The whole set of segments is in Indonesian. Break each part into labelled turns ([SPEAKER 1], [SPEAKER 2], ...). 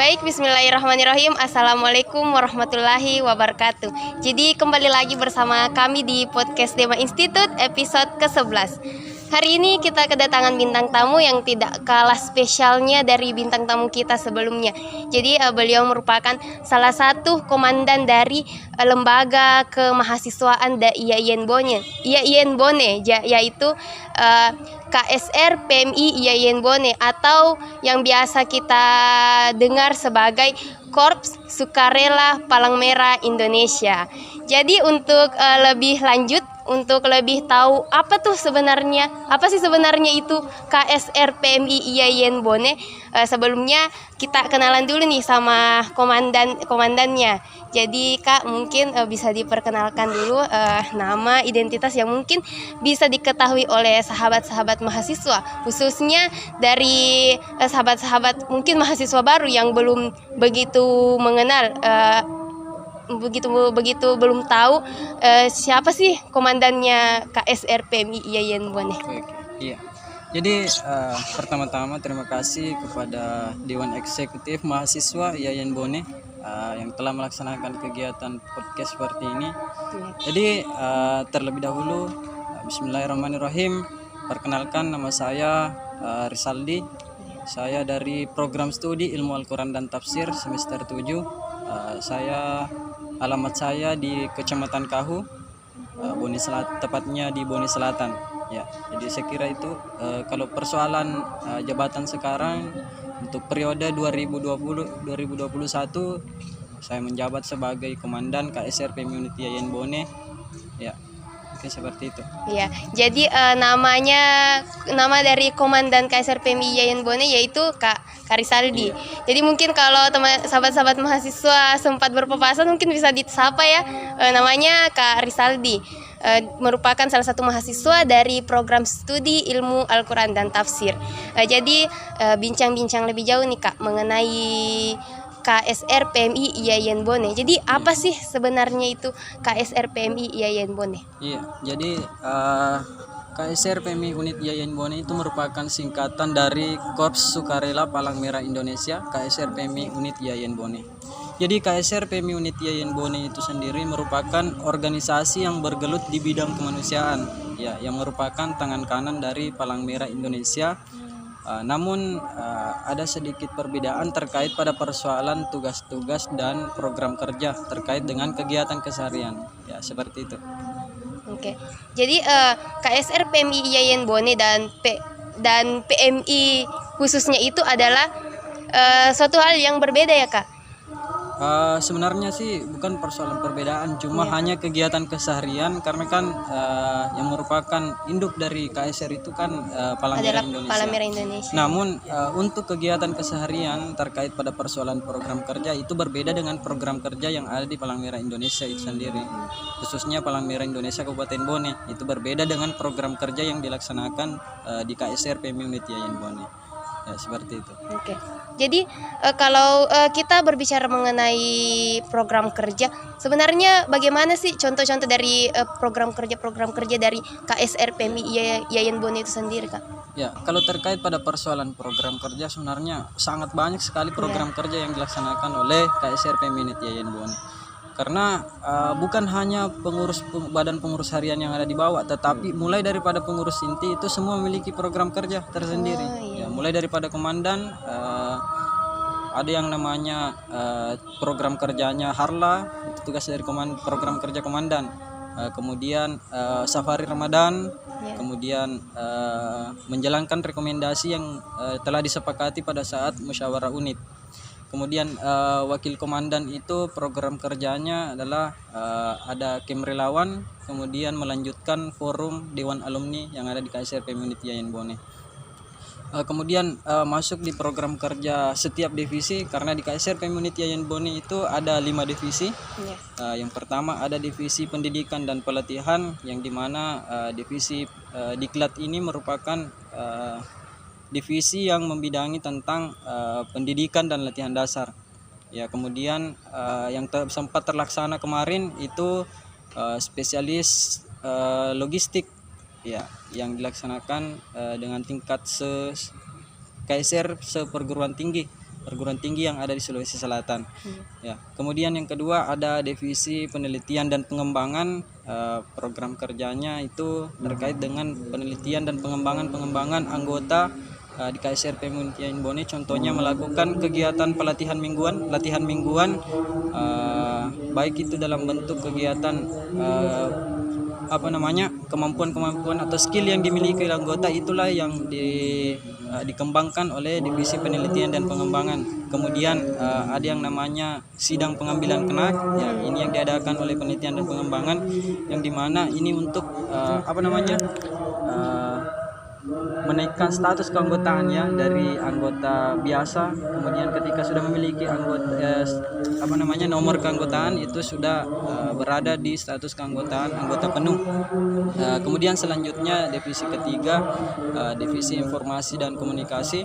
[SPEAKER 1] Baik, bismillahirrahmanirrahim. Assalamualaikum warahmatullahi wabarakatuh. Jadi kembali lagi bersama kami di podcast Dema Institute episode ke-11. Hari ini kita kedatangan bintang tamu yang tidak kalah spesialnya dari bintang tamu kita sebelumnya. Jadi beliau merupakan salah satu komandan dari lembaga kemahasiswaan IAIN Bone, yaitu KSR PMI IAIN Bone, atau yang biasa kita dengar sebagai Korps Sukarela Palang Merah Indonesia. Jadi untuk lebih lanjut, untuk lebih tahu apa sih sebenarnya itu KSR PMI IAIN Bone, sebelumnya kita kenalan dulu nih sama komandannya. Jadi Kak, mungkin bisa diperkenalkan dulu nama, identitas yang mungkin bisa diketahui oleh sahabat-sahabat mahasiswa, khususnya dari sahabat-sahabat mungkin mahasiswa baru yang belum begitu mengenal, begitu belum tahu siapa sih komandannya KSR PMI IAIN Bone.
[SPEAKER 2] Iya. Jadi pertama-tama terima kasih kepada Dewan Eksekutif Mahasiswa IAIN Bone yang telah melaksanakan kegiatan podcast seperti ini. Jadi terlebih dahulu bismillahirrahmanirrahim. Perkenalkan, nama saya Risaldi. Saya dari program studi Ilmu Al-Quran dan Tafsir semester 7. Alamat saya di Kecamatan Kahu, Bone Selatan, tepatnya di Bone Selatan. Ya, jadi saya kira itu kalau persoalan jabatan sekarang untuk periode 2020-2021 saya menjabat sebagai Komandan KSR PMI Unit IAIN Bone. Ya, oke, seperti itu.
[SPEAKER 1] Ya, jadi nama dari Komandan KSR PMI IAIN Bone yaitu Kak Risaldi.
[SPEAKER 2] Iya.
[SPEAKER 1] Jadi mungkin kalau sahabat-sahabat mahasiswa sempat berpapasan mungkin bisa disapa ya, namanya Kak Risaldi. Merupakan salah satu mahasiswa dari program studi Ilmu Al-Quran dan Tafsir. Jadi bincang-bincang lebih jauh nih Kak mengenai KSR PMI IAIN Bone. Jadi apa sih sebenarnya itu KSR PMI IAIN Bone?
[SPEAKER 2] Iya, jadi KSR PMI Unit IAIN Bone itu merupakan singkatan dari Korps Sukarela Palang Merah Indonesia, KSR PMI Unit IAIN Bone. Jadi KSR PMI Unit IAIN Bone itu sendiri merupakan organisasi yang bergelut di bidang kemanusiaan, ya, yang merupakan tangan kanan dari Palang Merah Indonesia. Namun ada sedikit perbedaan terkait pada persoalan tugas-tugas dan program kerja terkait dengan kegiatan keseharian, ya, seperti itu.
[SPEAKER 1] Oke. Jadi KSR PMI IAIN Bone dan PMI khususnya itu adalah suatu hal yang berbeda ya Kak?
[SPEAKER 2] Sebenarnya sih bukan persoalan perbedaan, cuma hanya kegiatan keseharian, karena kan yang merupakan induk dari KSR itu kan Palang Merah Indonesia.
[SPEAKER 1] Palang Merah Indonesia.
[SPEAKER 2] Namun untuk kegiatan keseharian terkait pada persoalan program kerja itu berbeda dengan program kerja yang ada di Palang Merah Indonesia itu sendiri. Khususnya Palang Merah Indonesia Kabupaten Bone itu berbeda dengan program kerja yang dilaksanakan di KSR PMI Unit IAIN Bone. Ya, seperti itu.
[SPEAKER 1] Oke. Jadi kalau kita berbicara mengenai program kerja, sebenarnya bagaimana sih contoh-contoh dari program kerja dari KSR PMI IAIN Bone itu sendiri, Kak?
[SPEAKER 2] Ya, kalau terkait pada persoalan program kerja, sebenarnya sangat banyak sekali program kerja yang dilaksanakan oleh KSR PMI Unit IAIN Bone. Karena bukan hanya badan pengurus harian yang ada di bawah, tetapi mulai daripada pengurus inti itu semua memiliki program kerja tersendiri. Ya, mulai daripada komandan, ada yang namanya program kerjanya Harla, itu tugas dari program kerja komandan. Kemudian Safari Ramadan, kemudian menjalankan rekomendasi yang telah disepakati pada saat musyawarah unit. Kemudian wakil komandan itu program kerjanya adalah ada Kem Relawan, kemudian melanjutkan forum Dewan Alumni yang ada di KSR PMI Unit IAIN Bone. Kemudian masuk di program kerja setiap divisi, karena di KSR PMI Unit IAIN Bone itu ada 5 divisi. Yang pertama ada divisi pendidikan dan pelatihan, yang dimana divisi Diklat ini merupakan divisi yang membidangi tentang pendidikan dan latihan dasar. Ya, kemudian yang sempat terlaksana kemarin itu spesialis logistik, ya, yang dilaksanakan dengan tingkat KSR seperguruan tinggi. perguruan tinggi yang ada di Sulawesi Selatan. Ya, kemudian yang kedua ada divisi penelitian dan pengembangan. Program kerjanya itu terkait dengan penelitian dan pengembangan anggota di KSRP Muntiain Bone, contohnya melakukan kegiatan latihan mingguan, baik itu dalam bentuk kegiatan kemampuan atau skill yang dimiliki anggota, itulah yang dikembangkan oleh divisi penelitian dan pengembangan. Kemudian ada yang namanya sidang pengambilan kenak, ya ini yang diadakan oleh penelitian dan pengembangan, yang dimana ini untuk menaikkan status keanggotaannya dari anggota biasa, kemudian ketika sudah memiliki nomor keanggotaan itu sudah berada di status keanggotaan anggota penuh. Kemudian selanjutnya divisi ketiga, divisi informasi dan komunikasi,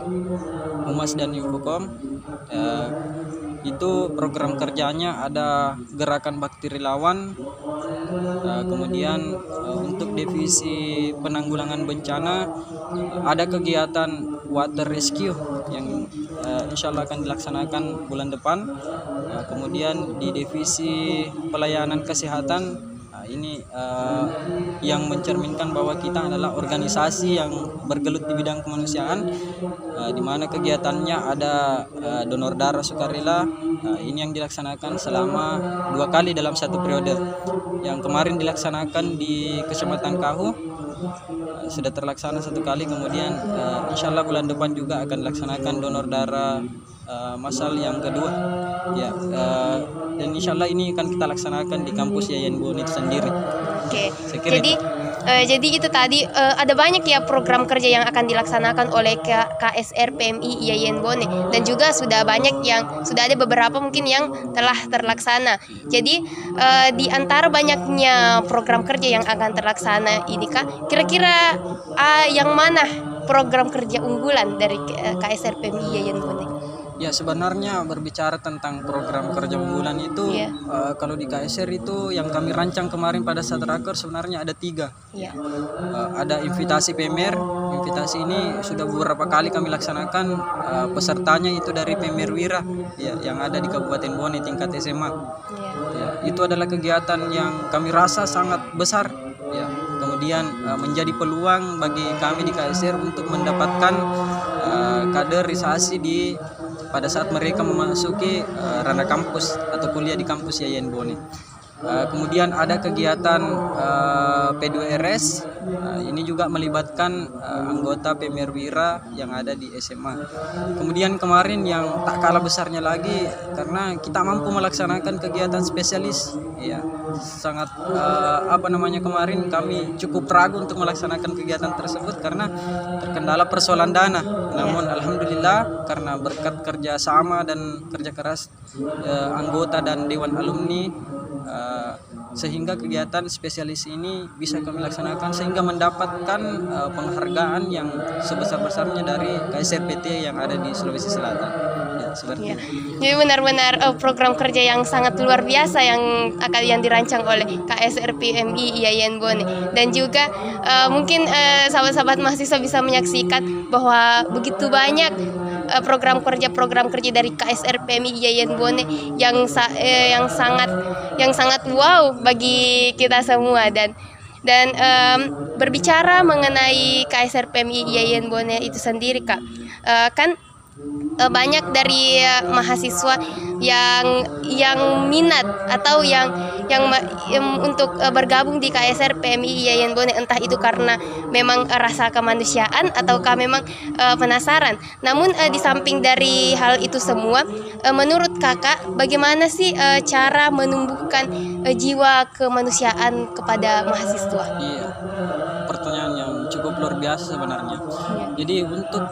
[SPEAKER 2] Humas dan Infokom. Itu program kerjanya ada gerakan bakteri lawan. Kemudian untuk divisi penanggulangan bencana ada kegiatan water rescue yang insya Allah akan dilaksanakan bulan depan. Kemudian di divisi pelayanan kesehatan, ini yang mencerminkan bahwa kita adalah organisasi yang bergelut di bidang kemanusiaan, di mana kegiatannya ada donor darah sukarela. Ini yang dilaksanakan selama 2 kali dalam 1 periode. Yang kemarin dilaksanakan di Kecamatan Kahu, sudah terlaksana 1 kali. Kemudian insya Allah bulan depan juga akan dilaksanakan donor darah masal yang kedua, ya, dan insya Allah ini akan kita laksanakan di kampus Yayan Bone itu sendiri.
[SPEAKER 1] Oke. Jadi itu tadi ada banyak ya program kerja yang akan dilaksanakan oleh KSR PMI Yayan Bone, dan juga sudah ada beberapa mungkin yang telah terlaksana. Jadi di antara banyaknya program kerja yang akan terlaksana ini Kak, kira-kira yang mana program kerja unggulan dari KSR PMI Yayan Bone?
[SPEAKER 2] Ya, sebenarnya berbicara tentang program kerja unggulan itu, kalau di KSR itu yang kami rancang kemarin pada saat raker sebenarnya ada 3. Ada invitasi PMR. Invitasi ini sudah beberapa kali kami laksanakan. Pesertanya itu dari PMR Wira, ya, yang ada di Kabupaten Bone tingkat SMA. Ya, itu adalah kegiatan yang kami rasa sangat besar, ya. Kemudian menjadi peluang bagi kami di KSR untuk mendapatkan kaderisasi pada saat mereka memasuki ranah kampus atau kuliah di kampus Yayan Bone. Kemudian ada kegiatan P2RS, ini juga melibatkan anggota PMR Wira yang ada di SMA. Kemudian kemarin yang tak kalah besarnya lagi, karena kita mampu melaksanakan kegiatan spesialis, ya, sangat kemarin kami cukup ragu untuk melaksanakan kegiatan tersebut karena terkendala persoalan dana. Namun alhamdulillah karena berkat kerjasama dan kerja keras anggota dan dewan alumni, sehingga kegiatan spesialis ini bisa kami laksanakan sehingga mendapatkan penghargaan yang sebesar-besarnya dari KSRPT yang ada di Sulawesi Selatan. Ya, seperti itu.
[SPEAKER 1] Jadi benar-benar program kerja yang sangat luar biasa yang dirancang oleh KSR PMI Yayan Bone, dan juga mungkin sahabat-sahabat mahasiswa bisa menyaksikan bahwa begitu banyak program kerja dari KSR PMI Yayan Bone yang sangat wow bagi kita semua. Dan berbicara mengenai KSR PMI Yayan Bone itu sendiri Kak, kan banyak dari mahasiswa yang minat atau yang untuk bergabung di KSR PMI Yayan Bone, entah itu karena memang rasa kemanusiaan ataukah memang penasaran. Namun di samping dari hal itu semua, menurut Kakak bagaimana sih cara menumbuhkan jiwa kemanusiaan kepada mahasiswa?
[SPEAKER 2] Iya, pertanyaan yang cukup luar biasa sebenarnya. Jadi untuk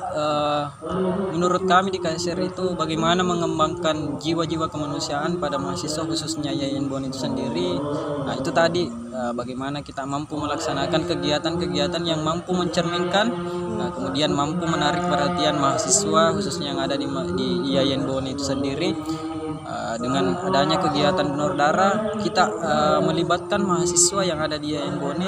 [SPEAKER 2] menurut kami di KSR itu bagaimana mengembangkan jiwa-jiwa kemanusiaan pada mahasiswa khususnya Yayan Bone itu sendiri. Nah, itu tadi bagaimana kita mampu melaksanakan kegiatan-kegiatan yang mampu mencerminkan, kemudian mampu menarik perhatian mahasiswa khususnya yang ada di Yayan Bone itu sendiri. Dengan adanya kegiatan donor darah, kita melibatkan mahasiswa yang ada di Yayan Bone.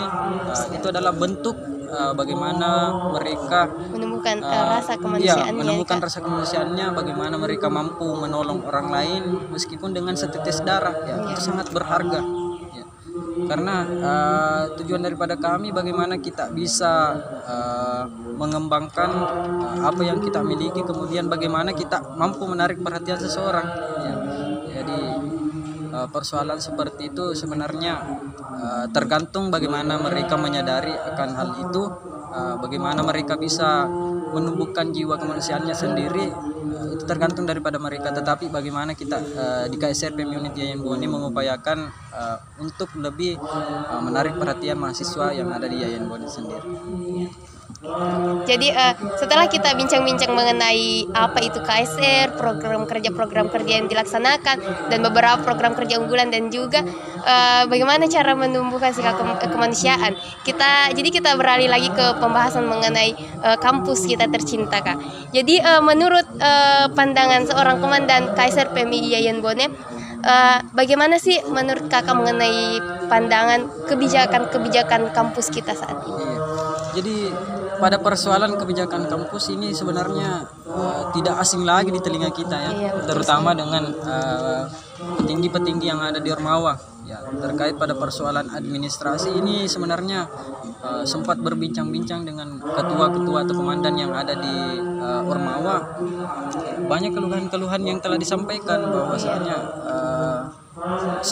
[SPEAKER 2] Itu adalah bentuk bagaimana mereka
[SPEAKER 1] Menumbuhkan rasa
[SPEAKER 2] ya
[SPEAKER 1] kemanusiaannya.
[SPEAKER 2] menemukan
[SPEAKER 1] Kak.
[SPEAKER 2] rasa kemanusiaannya, bagaimana mereka mampu menolong orang lain meskipun dengan setetes darah, ya itu sangat berharga, ya. Karena tujuan daripada kami bagaimana kita bisa mengembangkan apa yang kita miliki, kemudian bagaimana kita mampu menarik perhatian seseorang, ya. Jadi persoalan seperti itu sebenarnya tergantung bagaimana mereka menyadari akan hal itu, bagaimana mereka bisa menumbuhkan jiwa kemanusiaannya sendiri, itu tergantung daripada mereka. Tetapi bagaimana kita di KSRP Unit Yayan Bone mengupayakan untuk lebih menarik perhatian mahasiswa yang ada di Yayan Bone sendiri.
[SPEAKER 1] Jadi setelah kita bincang-bincang mengenai apa itu KSR, program kerja yang dilaksanakan, dan beberapa program kerja unggulan, dan juga bagaimana cara menumbuhkan sikap kemanusiaan, jadi kita beralih lagi ke pembahasan mengenai kampus kita tercinta, Kak. Jadi menurut pandangan seorang komandan KSR PMI Yayan Bone, bagaimana sih menurut Kakak mengenai pandangan kebijakan kampus kita saat ini?
[SPEAKER 2] Iya. Jadi pada persoalan kebijakan kampus ini sebenarnya tidak asing lagi di telinga kita, ya.
[SPEAKER 1] Iya,
[SPEAKER 2] Terutama dengan petinggi-petinggi yang ada di Ormawa, ya, terkait pada persoalan administrasi ini sebenarnya sempat berbincang-bincang dengan ketua-ketua atau komandan yang ada di Ormawa. Banyak keluhan-keluhan yang telah disampaikan bahwasanya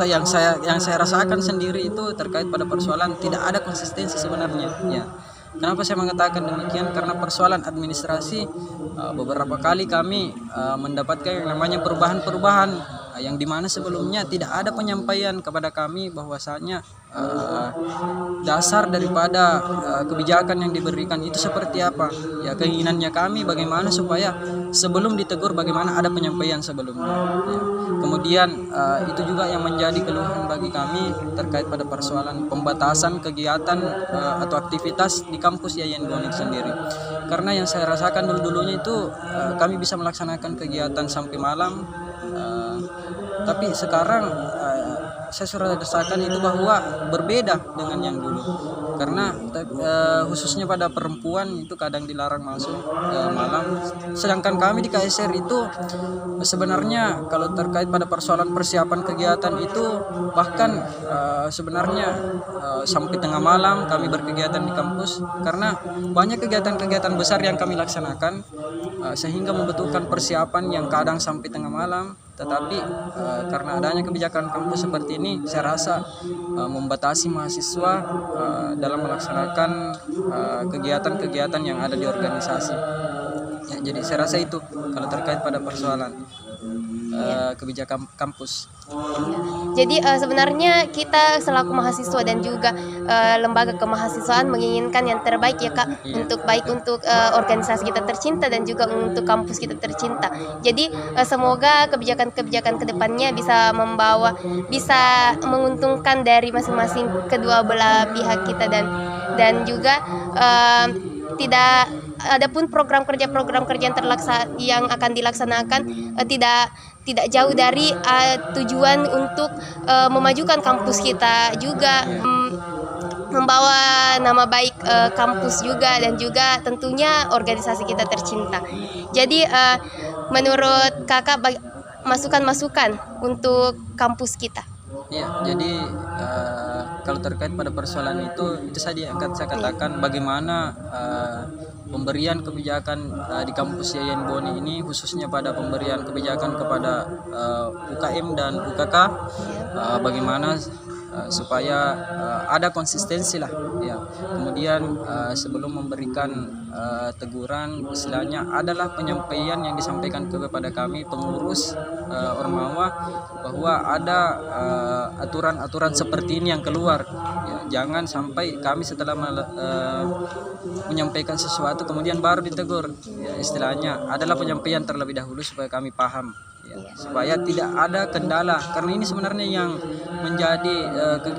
[SPEAKER 2] yang saya rasakan sendiri itu terkait pada persoalan tidak ada konsistensi sebenarnya, ya. Kenapa saya mengatakan demikian? Karena persoalan administrasi beberapa kali kami mendapatkan yang namanya perubahan-perubahan yang dimana sebelumnya tidak ada penyampaian kepada kami bahwasanya dasar daripada kebijakan yang diberikan itu seperti apa. Ya, keinginannya kami bagaimana supaya sebelum ditegur bagaimana ada penyampaian sebelumnya. Ya. Kemudian itu juga yang menjadi keluhan bagi kami terkait pada persoalan pembatasan kegiatan atau aktivitas di kampus Yayan Bone sendiri. Karena yang saya rasakan dulu-dulunya itu kami bisa melaksanakan kegiatan sampai malam, tapi sekarang saya sudah rasakan itu bahwa berbeda dengan yang dulu. Karena khususnya pada perempuan itu kadang dilarang masuk malam. Sedangkan kami di KSR itu sebenarnya kalau terkait pada persoalan persiapan kegiatan itu bahkan sebenarnya sampai tengah malam kami berkegiatan di kampus, karena banyak kegiatan-kegiatan besar yang kami laksanakan sehingga membutuhkan persiapan yang kadang sampai tengah malam. Tetapi karena adanya kebijakan kampus seperti ini, saya rasa membatasi mahasiswa dalam melaksanakan kegiatan-kegiatan yang ada di organisasi. Ya, jadi saya rasa itu kalau terkait pada persoalan kebijakan kampus.
[SPEAKER 1] Jadi sebenarnya kita selaku mahasiswa dan juga lembaga kemahasiswaan menginginkan yang terbaik, ya Kak, untuk organisasi kita tercinta dan juga untuk kampus kita tercinta. Jadi semoga kebijakan-kebijakan kedepannya bisa menguntungkan dari masing-masing kedua belah pihak kita, dan juga tidak adapun program kerja yang akan dilaksanakan tidak jauh dari tujuan untuk memajukan kampus kita, juga membawa nama baik kampus juga, dan juga tentunya organisasi kita tercinta. Jadi menurut Kakak masukan-masukan untuk kampus kita?
[SPEAKER 2] Ya, jadi kalau terkait pada persoalan itu saja yang akan saya katakan, bagaimana pemberian kebijakan di kampus Yayan Bone ini, khususnya pada pemberian kebijakan kepada UKM dan UKK, bagaimana supaya ada konsistensi lah, ya. Kemudian sebelum memberikan teguran, istilahnya adalah penyampaian yang disampaikan kepada kami pengurus Ormawa bahwa ada aturan-aturan seperti ini yang keluar, ya. Jangan sampai kami setelah menyampaikan sesuatu kemudian baru ditegur, ya. Istilahnya adalah penyampaian terlebih dahulu supaya kami paham, ya, supaya tidak ada kendala, karena ini sebenarnya yang menjadi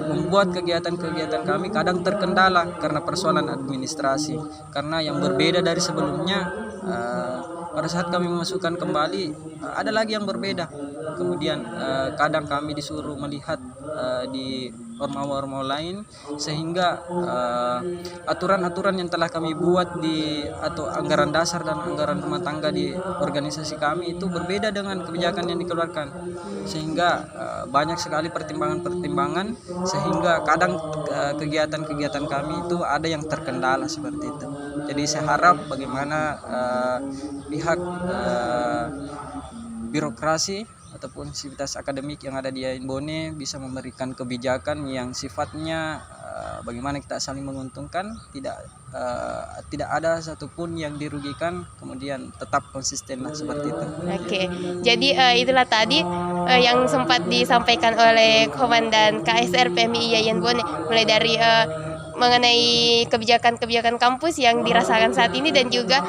[SPEAKER 2] membuat kegiatan-kegiatan kami kadang terkendala karena persoalan administrasi. Karena yang berbeda dari sebelumnya, pada saat kami memasukkan kembali ada lagi yang berbeda. Kemudian kadang kami disuruh melihat di ormawa-ormawa lain, sehingga aturan-aturan yang telah kami buat atau anggaran dasar dan anggaran rumah tangga di organisasi kami itu berbeda dengan kebijakan yang dikeluarkan, sehingga banyak sekali pertimbangan-pertimbangan, sehingga kadang kegiatan-kegiatan kami itu ada yang terkendala seperti itu. Jadi saya harap bagaimana pihak birokrasi ataupun sivitas akademik yang ada di IAIN Bone bisa memberikan kebijakan yang sifatnya bagaimana kita saling menguntungkan, tidak ada satupun yang dirugikan, kemudian tetap konsisten lah seperti itu.
[SPEAKER 1] Oke, jadi itulah tadi yang sempat disampaikan oleh Komandan KSR PMI IAIN Bone, mulai dari mengenai kebijakan-kebijakan kampus yang dirasakan saat ini dan juga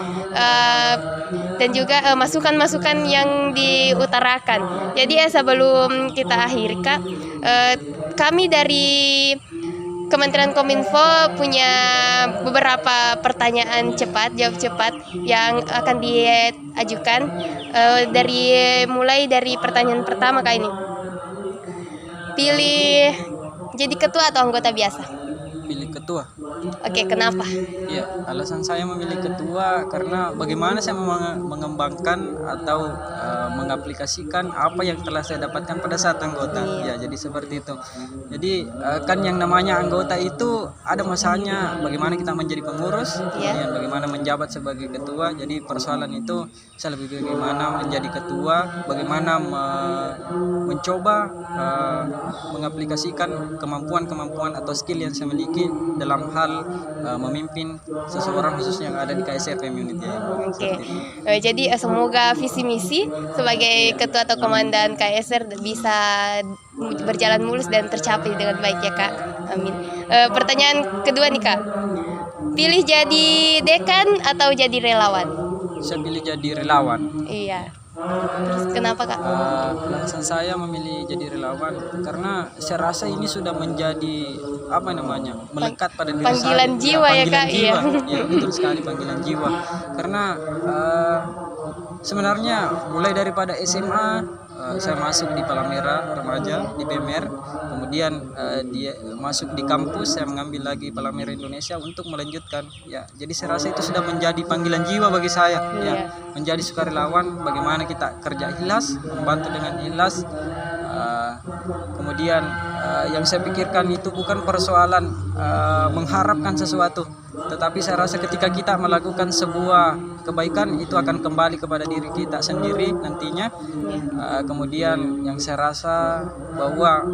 [SPEAKER 1] masukan-masukan yang diutarakan. Jadi sebelum kita akhiri Kak, kami dari Kementerian Kominfo punya beberapa pertanyaan jawab cepat yang akan diajukan, mulai dari pertanyaan pertama Kak ini. Pilih jadi ketua atau anggota biasa?
[SPEAKER 2] Pilih ketua.
[SPEAKER 1] Oke, kenapa?
[SPEAKER 2] Ya, alasan saya memilih ketua karena bagaimana saya mengembangkan atau mengaplikasikan apa yang telah saya dapatkan pada saat anggota. Ya, jadi seperti itu. Jadi kan yang namanya anggota itu ada masanya bagaimana kita menjadi pengurus, kemudian bagaimana menjabat sebagai ketua. Jadi persoalan itu saya lebih bagaimana menjadi ketua, bagaimana mencoba mengaplikasikan kemampuan-kemampuan atau skill yang saya miliki dalam hal memimpin seseorang khususnya yang ada di KSR Community.
[SPEAKER 1] Oke. Jadi semoga visi misi sebagai ketua atau komandan KSR bisa berjalan mulus dan tercapai dengan baik ya Kak. Amin. Pertanyaan kedua nih Kak. Pilih jadi dekan atau jadi relawan?
[SPEAKER 2] Saya pilih jadi relawan.
[SPEAKER 1] Iya. Terus kenapa Kak?
[SPEAKER 2] Alasan saya memilih jadi relawan karena saya rasa ini sudah menjadi melekat pada diri
[SPEAKER 1] panggilan
[SPEAKER 2] saya.
[SPEAKER 1] Jiwa ya Kak.
[SPEAKER 2] Iya, betul sekali, panggilan jiwa. Karena sebenarnya mulai daripada SMA saya masuk di Palamera Remaja di BMR, kemudian dia masuk di kampus, saya mengambil lagi Palamera Indonesia untuk melanjutkan. Ya, jadi saya rasa itu sudah menjadi panggilan jiwa bagi saya. Ya, menjadi sukarelawan, bagaimana kita kerja ikhlas, membantu dengan ikhlas. Kemudian yang saya pikirkan itu bukan persoalan mengharapkan sesuatu, tetapi saya rasa ketika kita melakukan sebuah kebaikan itu akan kembali kepada diri kita sendiri nantinya. Kemudian yang saya rasa bahwa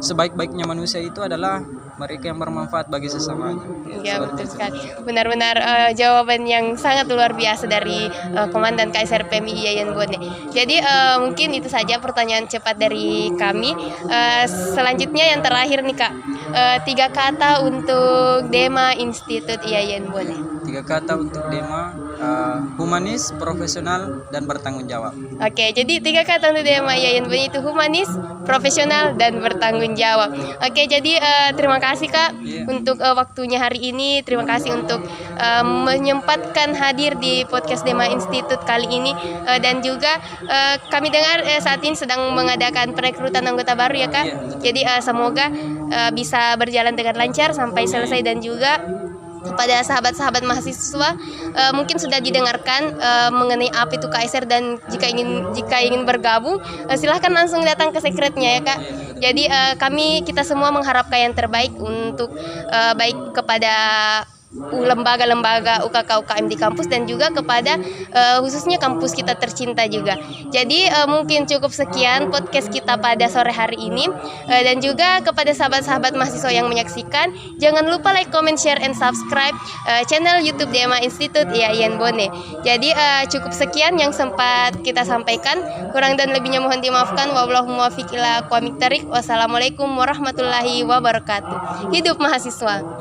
[SPEAKER 2] sebaik-baiknya manusia itu adalah mereka yang bermanfaat bagi sesamanya.
[SPEAKER 1] Ya, betul sekali. Benar-benar jawaban yang sangat luar biasa dari Komandan KSR PMI IAIN Bone. Jadi mungkin itu saja pertanyaan cepat dari kami. Selanjutnya yang terakhir nih Kak, 3 kata untuk Dema Institut IAIN Bone.
[SPEAKER 2] 3 kata untuk Dema: humanis, profesional, dan bertanggung jawab.
[SPEAKER 1] Oke, jadi 3 kata untuk Dema IAIN Bone itu humanis, profesional, dan bertanggung jawab. Oke, jadi terima kasih Kak untuk waktunya hari ini. Terima kasih untuk menyempatkan hadir di podcast Dema Institut kali ini. Dan juga kami dengar saat ini sedang mengadakan perekrutan anggota baru ya Kak. Jadi semoga bisa berjalan dengan lancar sampai selesai, dan juga kepada sahabat-sahabat mahasiswa mungkin sudah didengarkan mengenai apa itu KSR, dan jika ingin bergabung silahkan langsung datang ke sekretnya ya Kak. Jadi kita semua mengharapkan yang terbaik untuk baik kepada lembaga-lembaga UKK UKM di kampus, dan juga kepada khususnya kampus kita tercinta juga. Jadi mungkin cukup sekian podcast kita pada sore hari ini, dan juga kepada sahabat-sahabat mahasiswa yang menyaksikan, jangan lupa like, comment, share, and subscribe channel YouTube Dema Institut IAIN Bone. Jadi cukup sekian yang sempat kita sampaikan, kurang dan lebihnya mohon dimaafkan. Wallahu muwaffiq ila aqwamit thoriq. Wassalamualaikum warahmatullahi wabarakatuh. Hidup mahasiswa.